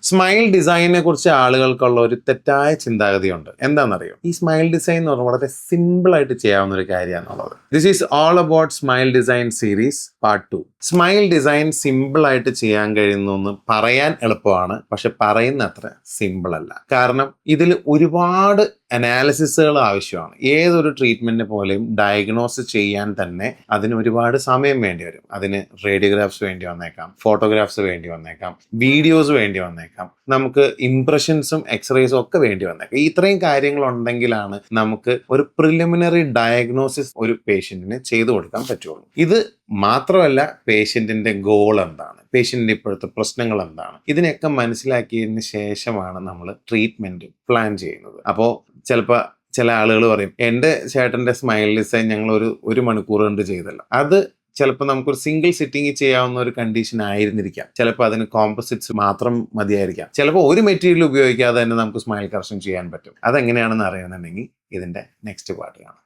Smile ഡിസൈനിനെ കുറിച്ച് ആളുകൾക്കുള്ള ഒരു തെറ്റായ ചിന്താഗതിയുണ്ട്. എന്താണെന്നറിയോ? ഈ സ്മൈൽ ഡിസൈൻ എന്ന് പറഞ്ഞാൽ വളരെ സിമ്പിൾ ആയിട്ട് ചെയ്യാവുന്ന ഒരു കാര്യമാണുള്ളത്. This is all about smile design series part 2. Smile design simple ആയിട്ട് ചെയ്യാൻ കഴിയുന്നു എന്ന് പറയാൻ എളുപ്പമാണ്, പക്ഷെ പറയുന്ന അത്ര സിമ്പിൾ അല്ല. കാരണം ഇതിൽ ഒരുപാട് അനാലിസിസുകൾ ആവശ്യമാണ്. ഏതൊരു ട്രീറ്റ്മെന്റിനെ പോലെയും ഡയഗ്നോസ് ചെയ്യാൻ തന്നെ അതിന് ഒരുപാട് സമയം വേണ്ടി വരും. അതിന് റേഡിയോഗ്രാഫ്സ് വേണ്ടി വന്നേക്കാം, ഫോട്ടോഗ്രാഫ്സ് വേണ്ടി വന്നേക്കാം, വീഡിയോസ് വേണ്ടി വന്നേക്കാം, നമുക്ക് ഇംപ്രഷൻസും എക്സ്റേസും ഒക്കെ വേണ്ടി വന്നേക്കാം. ഇത്രയും കാര്യങ്ങൾ ഉണ്ടെങ്കിലാണ് നമുക്ക് ഒരു പ്രിലിമിനറി ഡയഗ്നോസിസ് ഒരു പേഷ്യന്റിന് ചെയ്തു കൊടുക്കാൻ പറ്റുള്ളൂ. ഇത് മാത്രമല്ല, പേഷ്യന്റിന്റെ ഗോൾ എന്താണ്, പേഷ്യന്റിന്റെ ഇപ്പോഴത്തെ പ്രശ്നങ്ങൾ എന്താണ്, ഇതിനെയൊക്കെ മനസ്സിലാക്കിയതിന് ശേഷമാണ് നമ്മൾ ട്രീറ്റ്മെന്റ് പ്ലാൻ ചെയ്യുന്നത്. അപ്പോൾ ചിലപ്പോൾ ചില ആളുകൾ പറയും, എൻ്റെ ചേട്ടൻ്റെ സ്മൈൽ ഡിസൈൻ ഞങ്ങൾ ഒരു മണിക്കൂർ കൊണ്ട് ചെയ്തല്ലോ. അത് ചിലപ്പോൾ നമുക്കൊരു സിംഗിൾ സിറ്റിംഗ് ചെയ്യാവുന്ന ഒരു കണ്ടീഷൻ ആയിരുന്നിരിക്കാം. ചിലപ്പോൾ അതിന് കോമ്പോസിറ്റ്സ് മാത്രം മതിയായിരിക്കാം. ചിലപ്പോൾ ഒരു മെറ്റീരിയൽ ഉപയോഗിക്കാതെ തന്നെ നമുക്ക് സ്മൈൽ കറക്ഷൻ ചെയ്യാൻ പറ്റും. അതെങ്ങനെയാണെന്ന് അറിയുന്നുണ്ടെങ്കിൽ ഇതിൻ്റെ നെക്സ്റ്റ് പാർട്ട് കാണാം.